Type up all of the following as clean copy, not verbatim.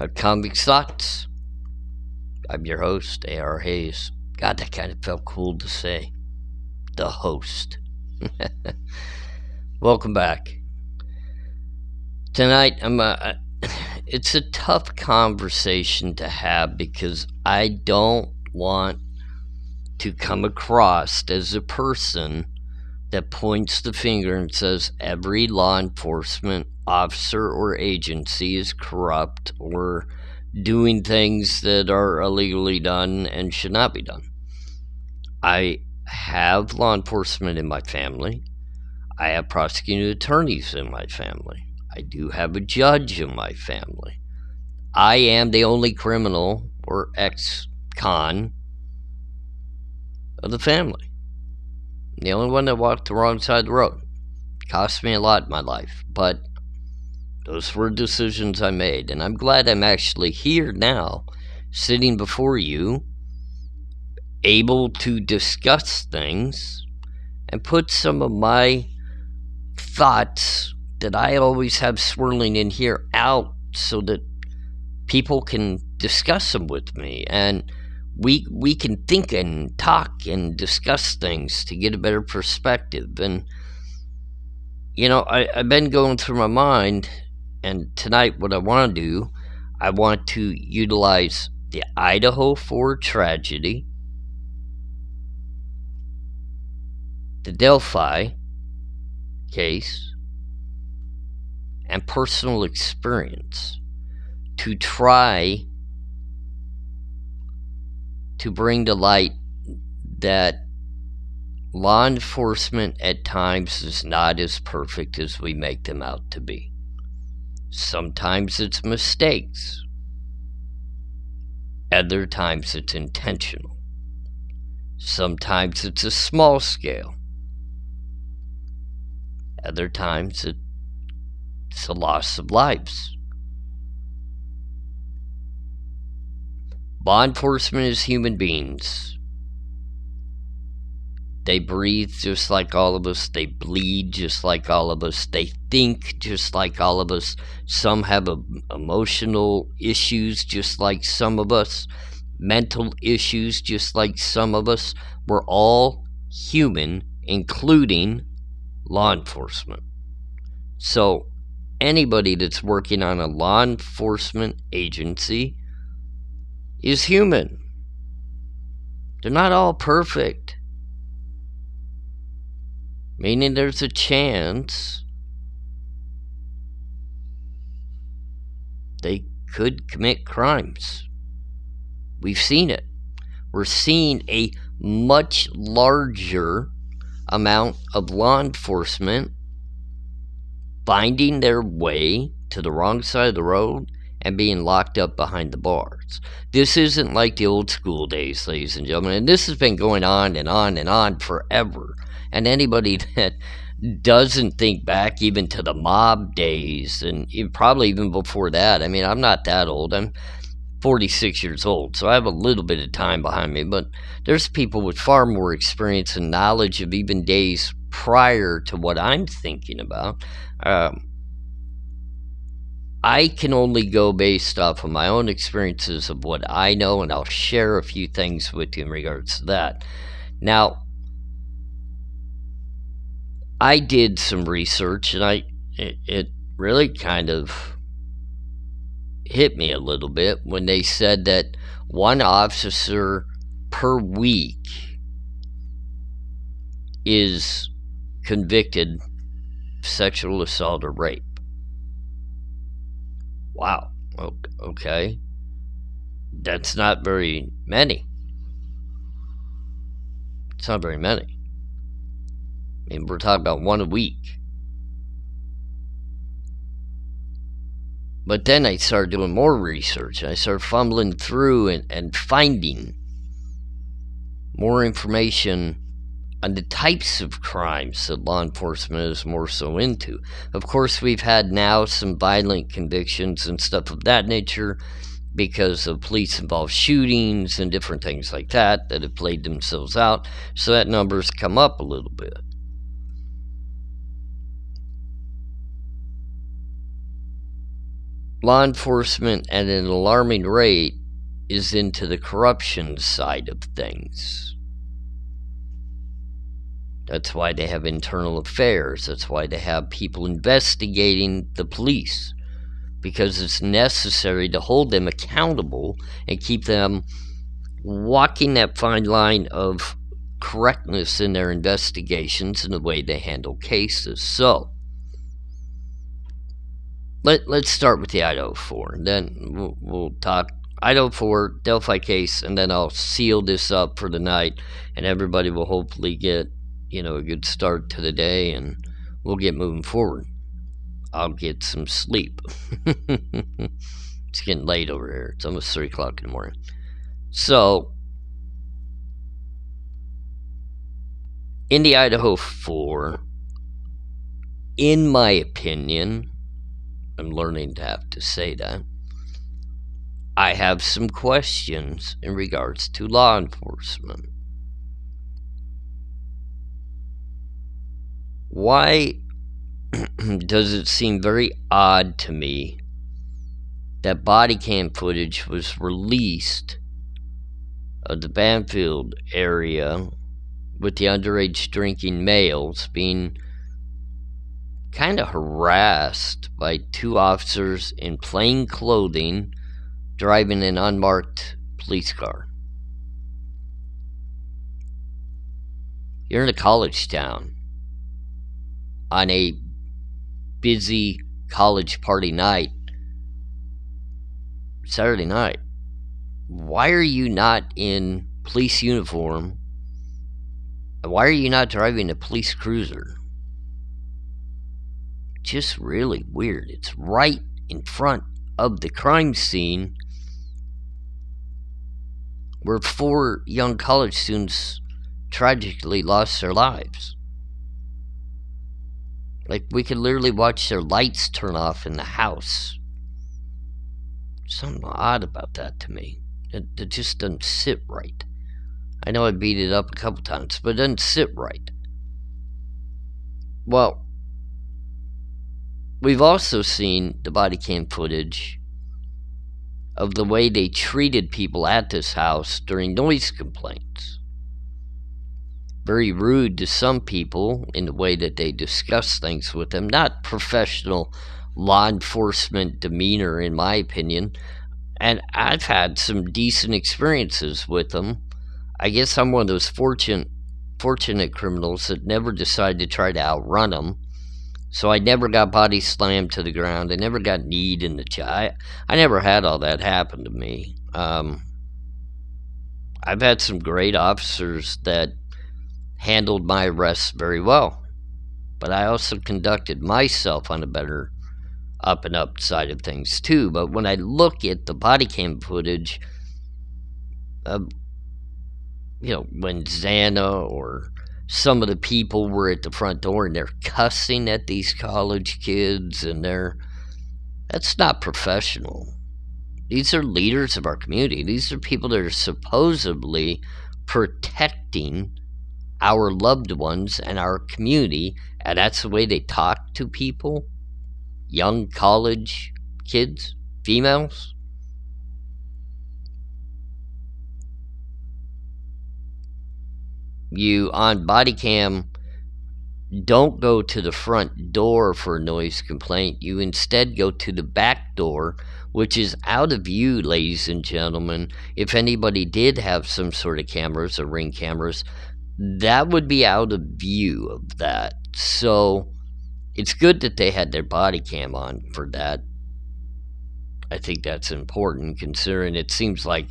Comics Thoughts. I'm your host, ARHayes. God, that kind of felt cool to say. The host. Welcome back. Tonight, it's a tough conversation to have because I don't want to come across as a person that points the finger and says every law enforcement officer or agency is corrupt or doing things that are illegally done and should not be done. I have law enforcement in my family. I have prosecuting attorneys in my family. I do have a judge in my family. I am the only criminal or ex-con of the family. The only one that walked the wrong side of the road. Cost me a lot in my life, but those were decisions I made, and I'm glad I'm actually here now, sitting before you, able to discuss things and put some of my thoughts that I always have swirling in here out so that people can discuss them with me, and we can think and talk and discuss things to get a better perspective. And I've been going through my mind, and tonight what I want to do, I want to utilize the Idaho 4 tragedy, the Delphi case, and personal experience to try to bring to light that law enforcement at times is not as perfect as we make them out to be. Sometimes it's mistakes. Other times it's intentional. Sometimes it's a small scale. Other times it's a loss of lives. Law enforcement is human beings. They breathe just like all of us. They bleed just like all of us. They think just like all of us. Some have emotional issues just like some of us. Mental issues just like some of us. We're all human, including law enforcement. So anybody that's working on a law enforcement agency is human. They're not all perfect. Meaning there's a chance they could commit crimes. We've seen it. We're seeing a much larger amount of law enforcement finding their way to the wrong side of the road and being locked up behind the bars. This isn't like the old school days, ladies and gentlemen, and this has been going on and on and on forever. And anybody that doesn't think back even to the mob days, and probably even before that, I mean, I'm not that old. I'm 46 years old, so I have a little bit of time behind me, but there's people with far more experience and knowledge of even days prior to what I'm thinking about. I can only go based off of my own experiences of what I know, and I'll share a few things with you in regards to that. Now, I did some research, and it really kind of hit me a little bit when they said that one officer per week is convicted of sexual assault or rape. Wow. Okay. That's not very many. It's not very many. I mean, we're talking about one a week. But then I started doing more research. I started fumbling through and finding more information on the types of crimes that law enforcement is more so into. Of course, we've had now some violent convictions and stuff of that nature because of police-involved shootings and different things like that have played themselves out. So that number's come up a little bit. law enforcement at an alarming rate is into the corruption side of things. That's why they have internal affairs. That's why they have people investigating the police, because it's necessary to hold them accountable and keep them walking that fine line of correctness in their investigations and the way they handle cases. So, let's start with the Idaho 4, and then we'll talk Idaho 4, Delphi case, and then I'll seal this up for the night, and everybody will hopefully get, a good start to the day, and we'll get moving forward. I'll get some sleep. It's getting late over here. It's almost 3 o'clock in the morning. So, in the Idaho 4, in my opinion, I'm learning to have to say that, I have some questions in regards to law enforcement. Why does it seem very odd to me that body cam footage was released of the Banfield area with the underage drinking males being kind of harassed by 2 officers in plain clothing driving an unmarked police car? You're in a college town on a busy college party night, Saturday night. Why are you not in police uniform? Why are you not driving a police cruiser? Just really weird. It's right in front of the crime scene where 4 young college students tragically lost their lives. Like, we could literally watch their lights turn off in the house. Something odd about that to me. It just doesn't sit right. I know I beat it up a couple times, but it doesn't sit right. Well, we've also seen the body cam footage of the way they treated people at this house during noise complaints. Very rude to some people in the way that they discuss things with them. Not professional law enforcement demeanor, in my opinion. And I've had some decent experiences with them. I guess I'm one of those fortunate criminals that never decided to try to outrun them. So I never got body slammed to the ground. I never got kneed in the chest. I never had all that happen to me. I've had some great officers that handled my arrests very well. But I also conducted myself on a better up and up side of things too. But when I look at the body cam footage, when Xana or some of the people were at the front door and they're cussing at these college kids, and that's not professional. These are leaders of our community. These are people that are supposedly protecting our loved ones and our community, and that's the way they talk to people, young college kids, females. You, on body cam, don't go to the front door for a noise complaint. You instead go to the back door, which is out of view, ladies and gentlemen. If anybody did have some sort of cameras or Ring cameras, that would be out of view of that. So it's good that they had their body cam on for that. I think that's important, considering it seems like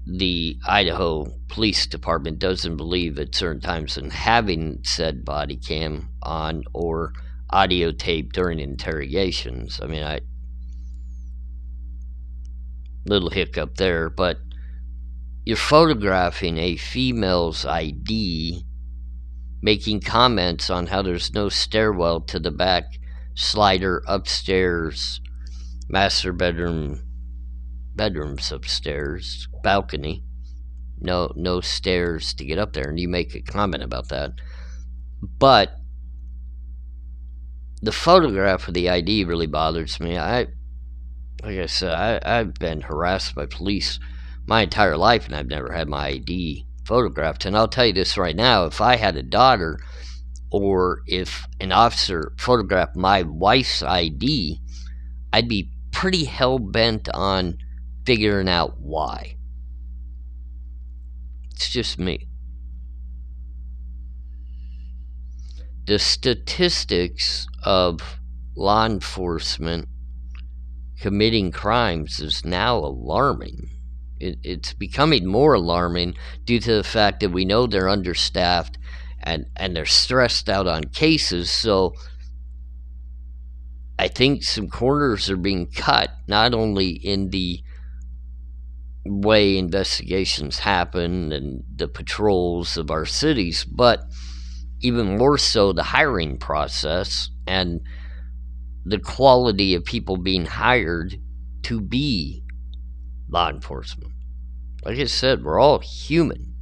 the Idaho Police Department doesn't believe at certain times in having said body cam on or audio tape during interrogations. I mean, little hiccup there, but you're photographing a female's ID, making comments on how there's no stairwell to the back slider upstairs, master bedrooms upstairs, balcony, no stairs to get up there, and you make a comment about that. But the photograph of the ID really bothers me. Like I said, I've been harassed by police my entire life, and I've never had my ID photographed. And I'll tell you this right now, if I had a daughter, or if an officer photographed my wife's ID, I'd be pretty hell-bent on figuring out why. It's just me. The statistics of law enforcement committing crimes is now alarming. It's becoming more alarming due to the fact that we know they're understaffed and they're stressed out on cases. So I think some corners are being cut, not only in the way investigations happen and the patrols of our cities, but even more so the hiring process and the quality of people being hired to be law enforcement. Like I said, we're all human.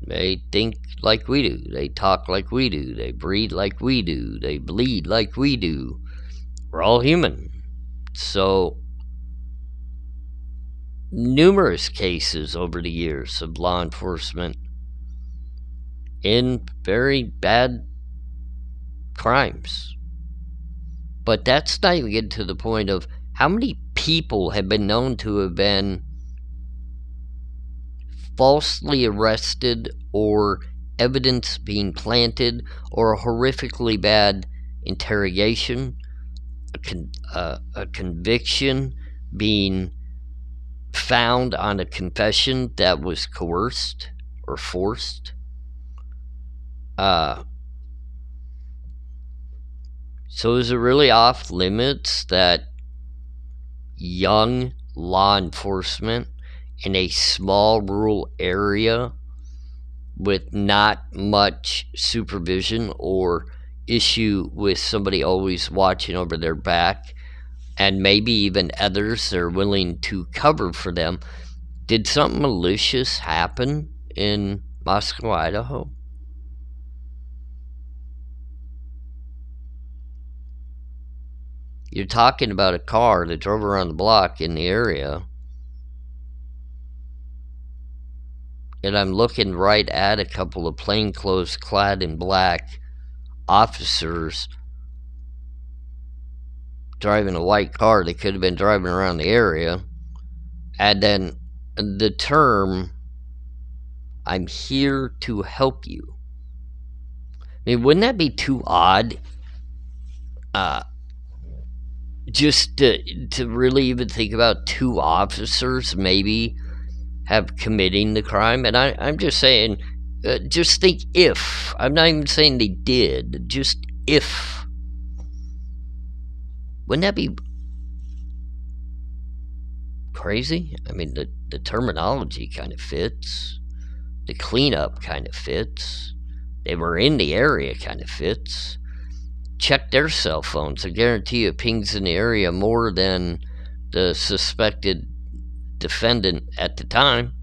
They think like we do. They talk like we do. They breathe like we do. They bleed like we do. We're all human. So, numerous cases over the years of law enforcement in very bad crimes. But that's not even getting to the point of how many people have been known to have been falsely arrested, or evidence being planted, or a horrifically bad interrogation, a conviction being found on a confession that was coerced or forced. So is it really off limits that young law enforcement in a small rural area with not much supervision or issue with somebody always watching over their back, and maybe even others are willing to cover for them? Did something malicious happen in Moscow, Idaho? You're talking about a car that drove around the block in the area, and I'm looking right at a couple of plainclothes clad in black officers driving a white car. They could have been driving around the area. And then the term, "I'm here to help you." I mean, wouldn't that be too odd? Just to really even think about two officers maybe have committing the crime. And I'm just saying, just think if. I'm not even saying they did. Just if. Wouldn't that be crazy? I mean, the terminology kind of fits. The cleanup kind of fits. They were in the area kind of fits. Check their cell phones. I guarantee you it pings in the area more than the suspected defendant at the time.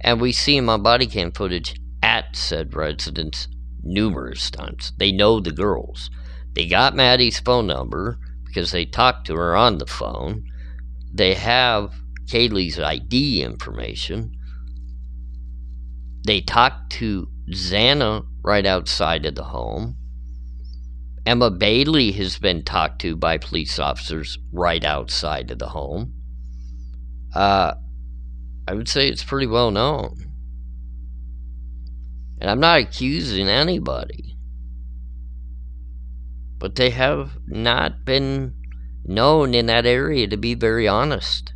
And we see him on body cam footage at said residence numerous times. They know the girls. They got Maddie's phone number because they talked to her on the phone. They have Kaylee's ID information. They talked to Xana right outside of the home. Emma Bailey has been talked to by police officers right outside of the home. I would say it's pretty well known. And I'm not accusing anybody, but they have not been known in that area to be very honest.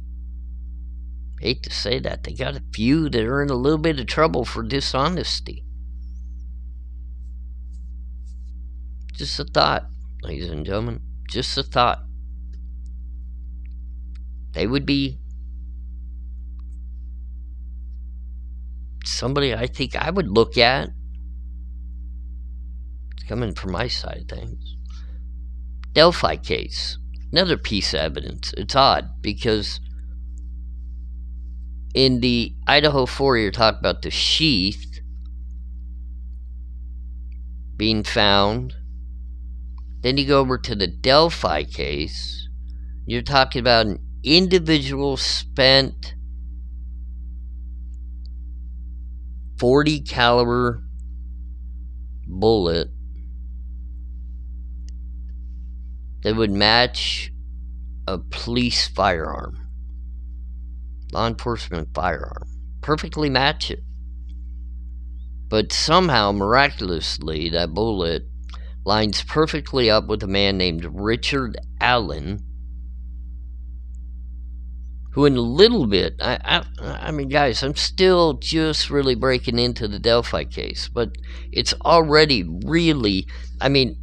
Hate to say that. They got a few that are in a little bit of trouble for dishonesty. Just a thought, ladies and gentlemen. Just a thought. They would be somebody I think I would look at. It's coming from my side of things. Delphi case. Another piece of evidence. It's odd because in the Idaho 4, you're talking about the sheath being found Then you go over to the Delphi case. You're talking about an individual spent .40 caliber bullet that would match a police firearm, law enforcement firearm. Perfectly match it. But somehow, miraculously, that bullet lines perfectly up with a man named Richard Allen, who in a little bit, I mean, guys, I'm still just really breaking into the Delphi case, but it's already really, I mean,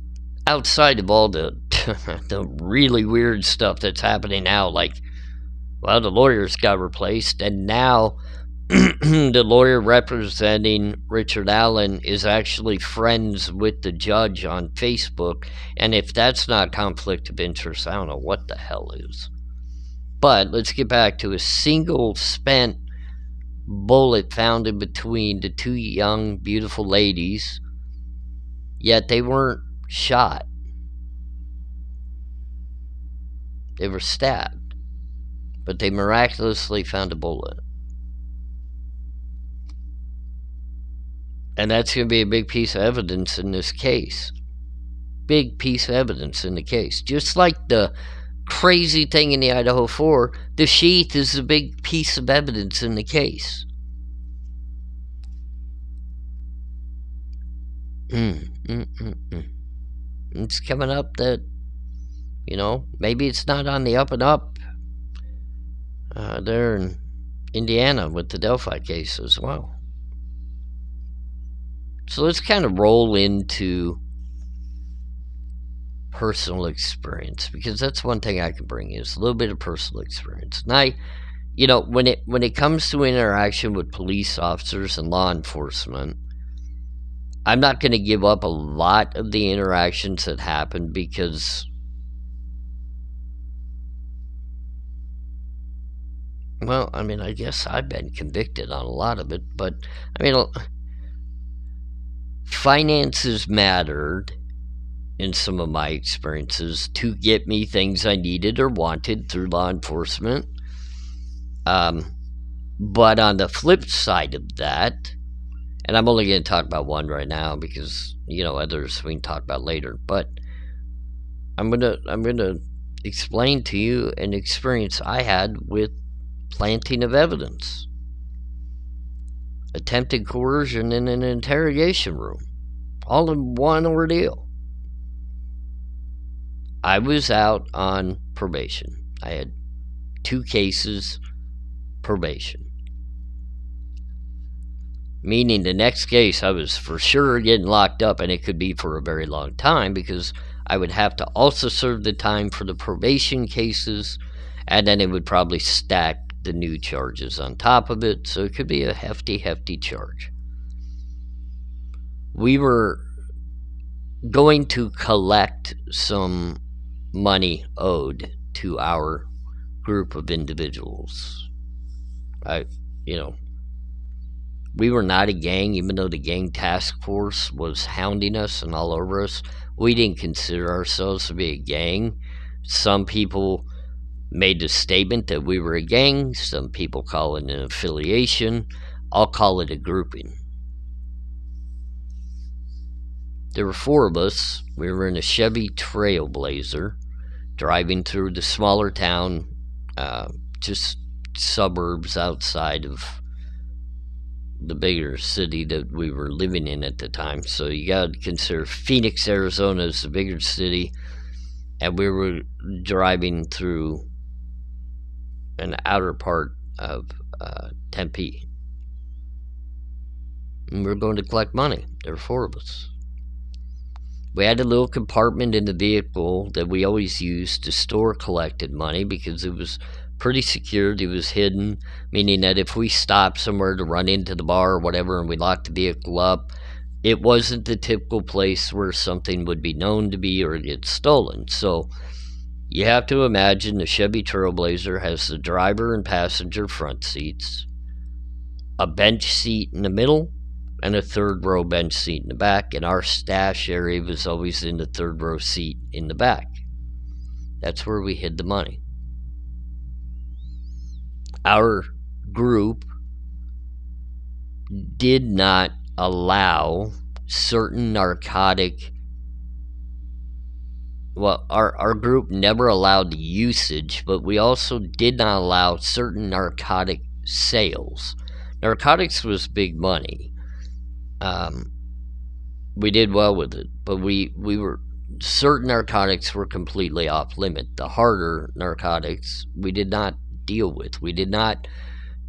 outside of all the the really weird stuff that's happening now, like, well, the lawyers got replaced, and now the lawyer representing Richard Allen is actually friends with the judge on Facebook, and if that's not conflict of interest, I don't know what the hell is. But let's get back to a single spent bullet found in between the two young, beautiful ladies, yet they weren't shot. They were stabbed, but they miraculously found a bullet. And that's going to be a big piece of evidence in this case. Big piece of evidence in the case. Just like the crazy thing in the Idaho 4, the sheath is a big piece of evidence in the case. It's coming up that, you know, maybe it's not on the up and up there in Indiana with the Delphi case as well. So let's kind of roll into personal experience, because that's one thing I can bring is a little bit of personal experience. And you know, when it comes to interaction with police officers and law enforcement, I'm not going to give up a lot of the interactions that happen because, well, I mean, I guess I've been convicted on a lot of it, but I mean, finances mattered in some of my experiences to get me things I needed or wanted through law enforcement. But on the flip side of that, and I'm only going to talk about one right now because, you know, others we can talk about later, but I'm gonna explain to you an experience I had with planting of evidence, attempted coercion in an interrogation room, all in one ordeal. I was out on probation. I had 2 cases, probation. Meaning the next case I was for sure getting locked up, and it could be for a very long time because I would have to also serve the time for the probation cases, and then it would probably stack the new charges on top of it, so it could be a hefty charge. We were going to collect some money owed to our group of individuals. We were not a gang, even though the gang task force was hounding us and all over us. We didn't consider ourselves to be a gang. Some people made the statement that we were a gang. Some people call it an affiliation. I'll call it a grouping. There were 4 of us. We were in a Chevy Trailblazer, driving through the smaller town, just suburbs outside of the bigger city that we were living in at the time. So you got to consider Phoenix, Arizona as the bigger city, and we were driving through an outer part of Tempe. And we were going to collect money. There were 4 of us. We had a little compartment in the vehicle that we always used to store collected money because it was pretty secured. It was hidden, meaning that if we stopped somewhere to run into the bar or whatever and we locked the vehicle up, it wasn't the typical place where something would be known to be or get stolen. So you have to imagine the Chevy Trailblazer has the driver and passenger front seats, a bench seat in the middle, and a third row bench seat in the back, and our stash area was always in the third row seat in the back. That's where we hid the money. Our group did not allow certain narcotic. Well, our group never allowed the usage, but we also did not allow certain narcotic sales. Narcotics was big money. We did well with it, but we were, certain narcotics were completely off limit. The harder narcotics we did not deal with. We did not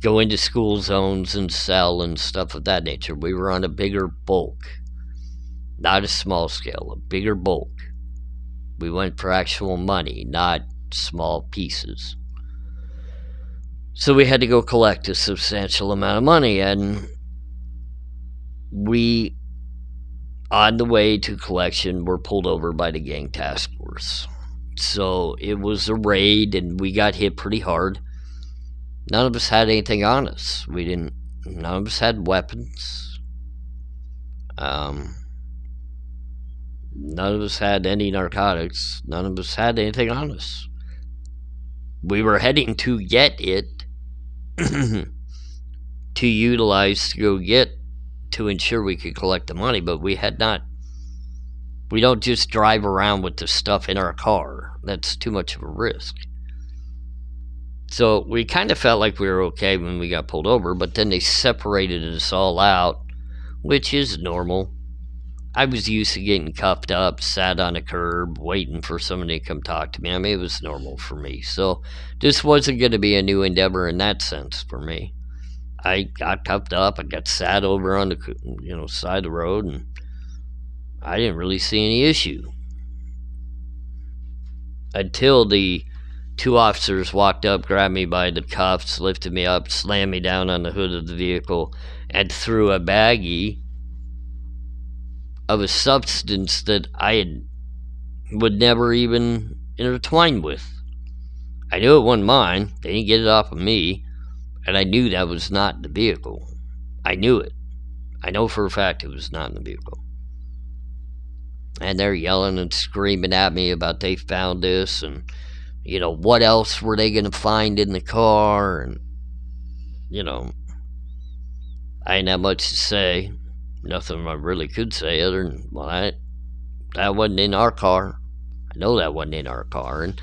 go into school zones and sell and stuff of that nature. We were on a bigger bulk, not a small scale, a bigger bulk. We went for actual money, not small pieces. So we had to go collect a substantial amount of money, and we, on the way to collection, were pulled over by the gang task force. So it was a raid, and we got hit pretty hard. None of us had anything on us. None of us had weapons. None of us had any narcotics. None of us had anything on us. We were heading to get it to utilize to go get, to ensure we could collect the money, but we had not. We don't just drive around with the stuff in our car. That's too much of a risk. So we kind of felt like we were okay when we got pulled over, but then they separated us all out, which is normal. I was used to getting cuffed up, sat on a curb, waiting for somebody to come talk to me. I mean, it was normal for me. So this wasn't going to be a new endeavor in that sense for me. I got cuffed up. I got sat over on the side of the road, and I didn't really see any issue until the two officers walked up, grabbed me by the cuffs, lifted me up, slammed me down on the hood of the vehicle, and threw a baggie of a substance that would never even intertwine with. I knew it wasn't mine. They didn't get it off of me, and I knew that was not in the vehicle. I knew it. I know for a fact it was not in the vehicle. And they're yelling and screaming at me about they found this, and what else were they going to find in the car? And I didn't have much to say. Nothing I really could say other than, well, that wasn't in our car. I know that wasn't in our car. And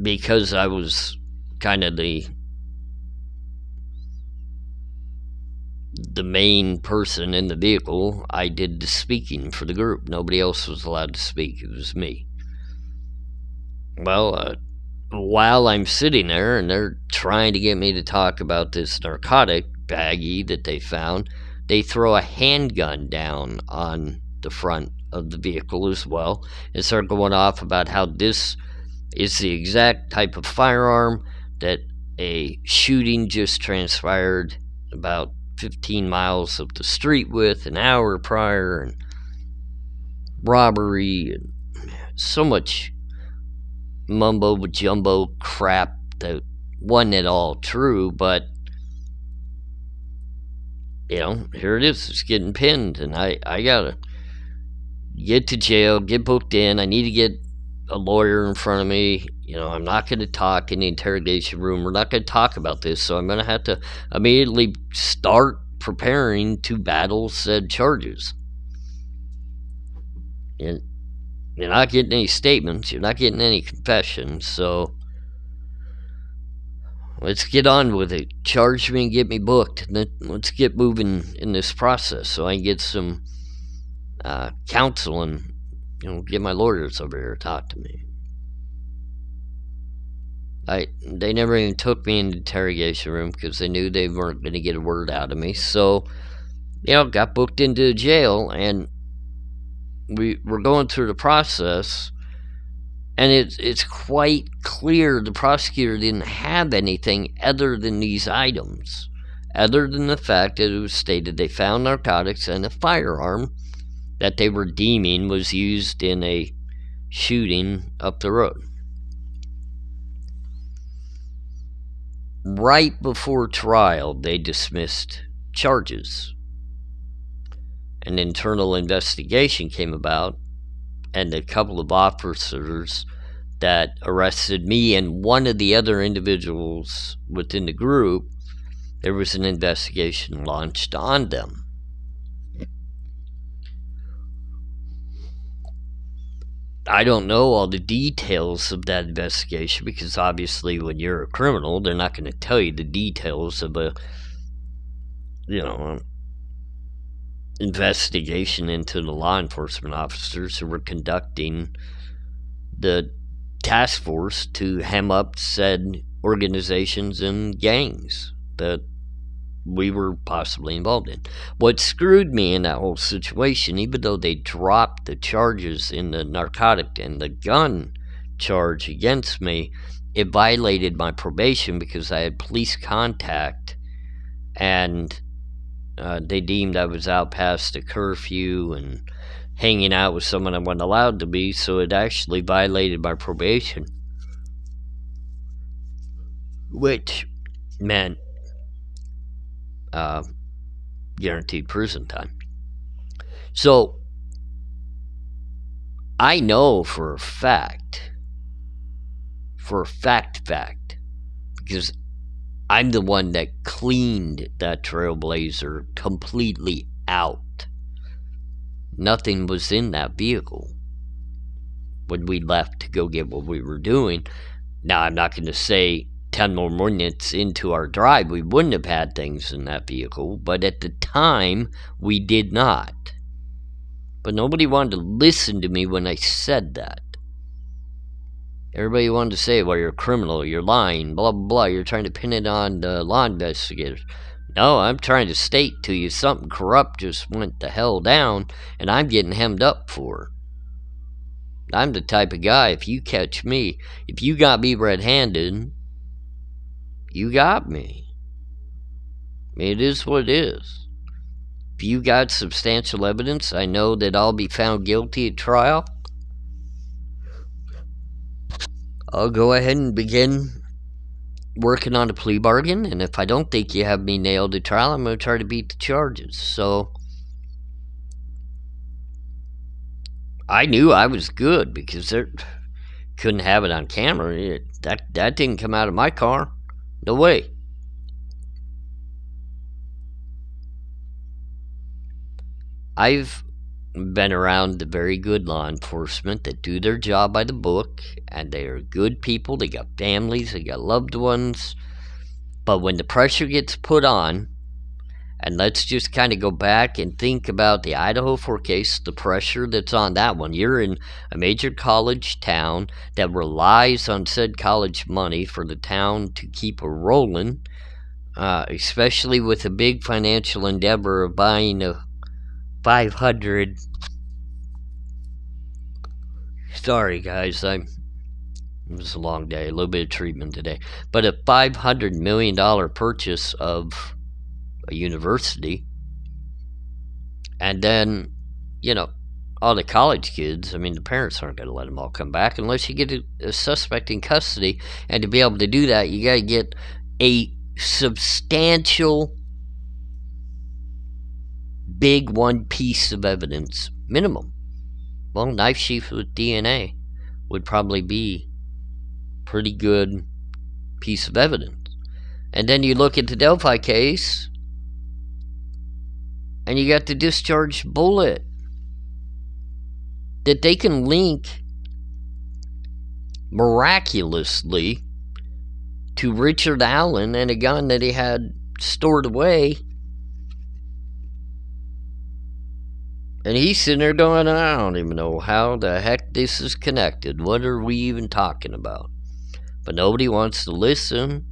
because I was kind of the main person in the vehicle, I did the speaking for the group. Nobody else was allowed to speak. It was me. Well, while I'm sitting there and they're trying to get me to talk about this narcotic baggie that they found, they throw a handgun down on the front of the vehicle as well and start going off about how this is the exact type of firearm that a shooting just transpired about 15 miles up the street with an hour prior, and robbery, and so much mumbo jumbo crap that wasn't at all true. But here it is. It's getting pinned, and I gotta get to jail, get booked in. I need to get a lawyer in front of me. I'm not going to talk in the interrogation room. We're not going to talk about this, so I'm going to have to immediately start preparing to battle said charges. And you're not getting any statements. You're not getting any confessions, so let's get on with it. Charge me and get me booked. And then let's get moving in this process so I can get some counsel and get my lawyers over here to talk to me. They never even took me in the interrogation room because they knew they weren't going to get a word out of me. So, got booked into jail, and we were going through the process, and it's quite clear the prosecutor didn't have anything other than these items, other than the fact that it was stated they found narcotics and a firearm that they were deeming was used in a shooting up the road. Right before trial, they dismissed charges. an internal investigation came about, and a couple of officers that arrested me and one of the other individuals within the group, there was an investigation launched on them. I don't know all the details of that investigation because obviously when you're a criminal, they're not going to tell you the details of a, investigation into the law enforcement officers who were conducting the task force to hem up said organizations and gangs that we were possibly involved in. What screwed me in that whole situation, even though they dropped the charges in the narcotic and the gun charge against me, it violated my probation because I had police contact, and they deemed I was out past the curfew and hanging out with someone I wasn't allowed to be, so it actually violated my probation, which meant guaranteed prison time. So I know for a fact, because I'm the one that cleaned that Trailblazer completely out. Nothing was in that vehicle when we left to go get what we were doing. Now, I'm not going to say 10 more minutes into our drive we wouldn't have had things in that vehicle, but at the time, we did not. But nobody wanted to listen to me when I said that. Everybody wanted to say, well, you're a criminal, you're lying, blah, blah, blah, you're trying to pin it on the law investigators. No, I'm trying to state to you something corrupt just went the hell down, and I'm getting hemmed up for it. I'm the type of guy, if you catch me, if you got me red-handed, you got me. I mean, it is what it is. If you got substantial evidence, I know that I'll be found guilty at trial. I'll go ahead and begin working on a plea bargain, and if I don't think you have me nailed at trial, I'm going to try to beat the charges. So I knew I was good because they couldn't have it on camera. That didn't come out of my car. No way. I've been around the very good law enforcement that do their job by the book, and they are good people. They got families, they got loved ones. But when the pressure gets put on, and let's just kind of go back and think about the Idaho 4 case, the pressure that's on that one. You're in a major college town that relies on said college money for the town to keep a rolling, especially with a big financial endeavor of buying a 500... Sorry, guys, it was a long day, a little bit of treatment today. But a $500 million purchase of a university, and then, all the college kids, I mean, the parents aren't going to let them all come back unless you get a suspect in custody, and to be able to do that, you got to get a substantial, big one piece of evidence, minimum. Well, knife sheath with DNA would probably be pretty good piece of evidence. And then you look at the Delphi case, and you got the discharged bullet that they can link miraculously to Richard Allen and a gun that he had stored away. And he's sitting there going, I don't even know how the heck this is connected. What are we even talking about? But nobody wants to listen.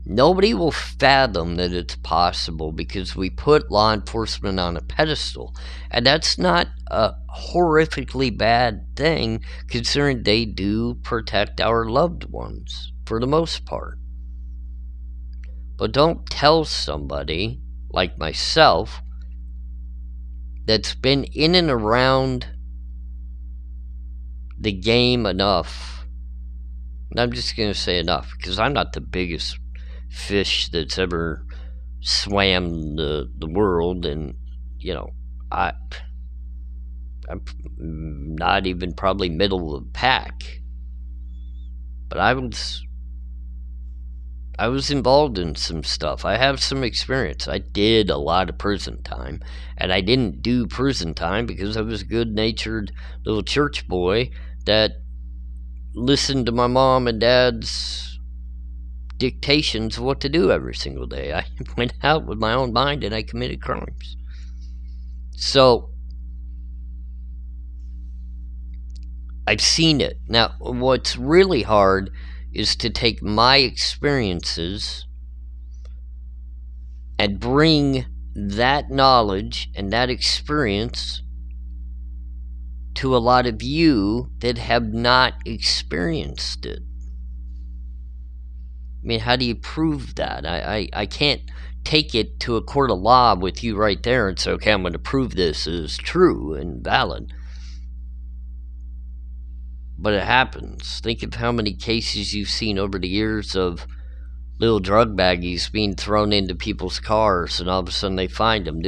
Nobody will fathom that it's possible because we put law enforcement on a pedestal. And that's not a horrifically bad thing, considering they do protect our loved ones, for the most part. But don't tell somebody, like myself, that's been in and around the game enough. And I'm just going to say enough, because I'm not the biggest fish that's ever swam the world, and I I'm not even probably middle of the pack, but I was involved in some stuff. I have some experience. I did a lot of prison time, and I didn't do prison time because I was a good-natured little church boy that listened to my mom and dad's dictations of what to do every single day. I went out with my own mind and I committed crimes. So I've seen it. Now, what's really hard is to take my experiences and bring that knowledge and that experience to a lot of you that have not experienced it. I mean, how do you prove that? I can't take it to a court of law with you right there and say, okay, I'm going to prove this is true and valid. But it happens. Think of how many cases you've seen over the years of little drug baggies being thrown into people's cars, and all of a sudden they find them.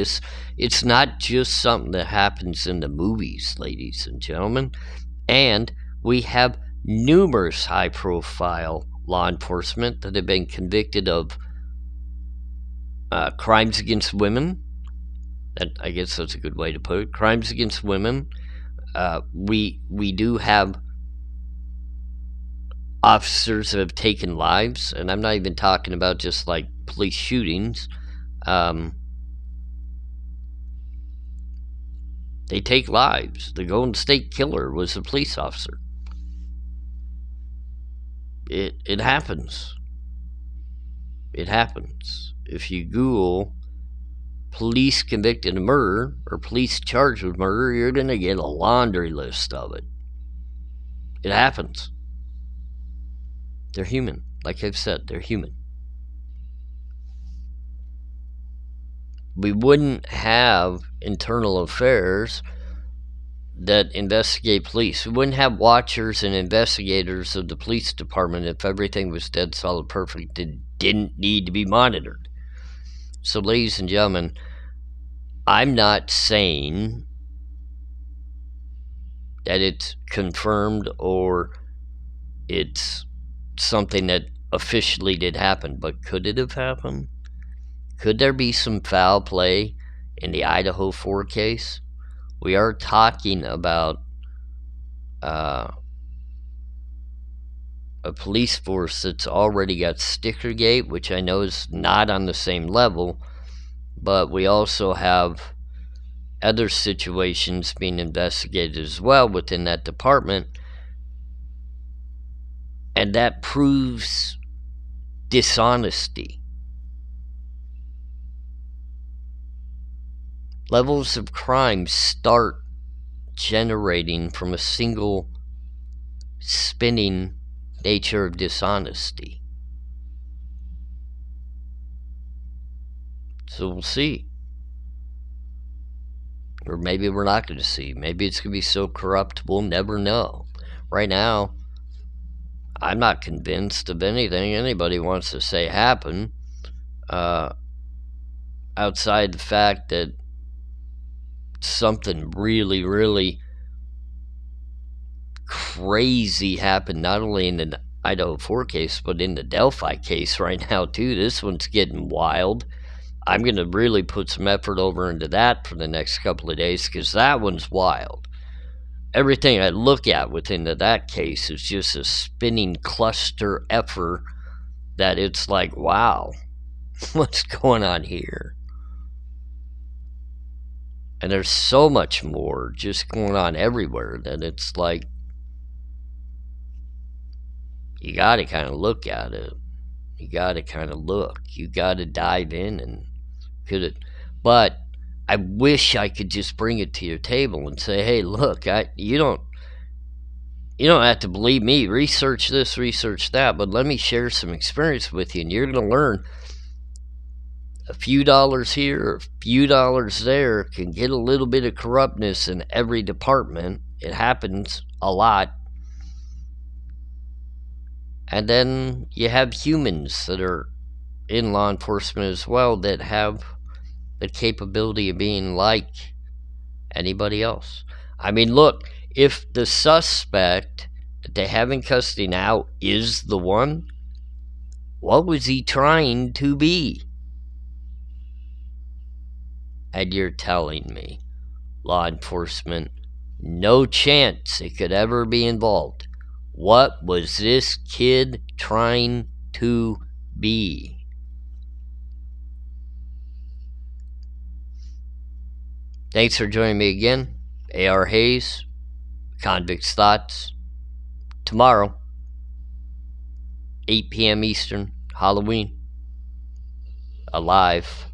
It's not just something that happens in the movies, ladies and gentlemen. And we have numerous high-profile law enforcement that have been convicted of crimes against women. I guess that's a good way to put it. Crimes against women. We do have officers that have taken lives, and I'm not even talking about just like police shootings. They take lives. The Golden State Killer was a police officer. It happens. It happens. If you Google police convicted of murder or police charged with murder, you're going to get a laundry list of it. It happens. They're human. Like I've said, they're human. We wouldn't have internal affairs that investigate police. We wouldn't have watchers and investigators of the police department if everything was dead solid perfect and didn't need to be monitored. So, ladies and gentlemen, I'm not saying that it's confirmed or it's something that officially did happen, but could it have happened? Could there be some foul play in the Idaho 4 case? We are talking about a police force that's already got Stickergate, which I know is not on the same level, but we also have other situations being investigated as well within that department, and that proves dishonesty. Levels of crime start generating from a single spinning nature of dishonesty. So we'll see. Or maybe we're not going to see. Maybe it's going to be so corrupt we'll never know. Right now, I'm not convinced of anything anybody wants to say happened, outside the fact that something really, really crazy happened, not only in the Idaho 4 case, but in the Delphi case right now, too. This one's getting wild. I'm going to really put some effort over into that for the next couple of days, because that one's wild. Everything I look at within that case is just a spinning cluster effort that it's like, wow, what's going on here? And there's so much more just going on everywhere that it's like, you got to kind of look at it. You got to kind of look. You got to dive in and could it. But I wish I could just bring it to your table and say, hey, look, you don't have to believe me. Research this, research that, but let me share some experience with you, and you're going to learn a few dollars here, a few dollars there can get a little bit of corruptness in every department. It happens a lot. And then you have humans that are in law enforcement as well that have the capability of being like anybody else. I mean, look, if the suspect that they have in custody now is the one, what was he trying to be? And you're telling me law enforcement, no chance it could ever be involved. What was this kid trying to be? Thanks for joining me again. ARHayes, Convict's Thoughts. Tomorrow, 8 p.m. Eastern, Halloween. Alive.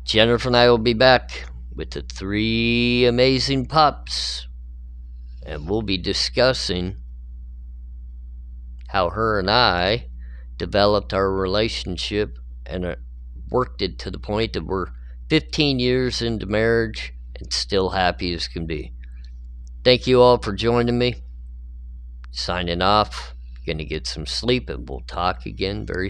Jennifer and I will be back with the 3 amazing pups. And we'll be discussing how her and I developed our relationship and worked it to the point that we're 15 years into marriage and still happy as can be. Thank you all for joining me. Signing off. Gonna get some sleep and we'll talk again very soon.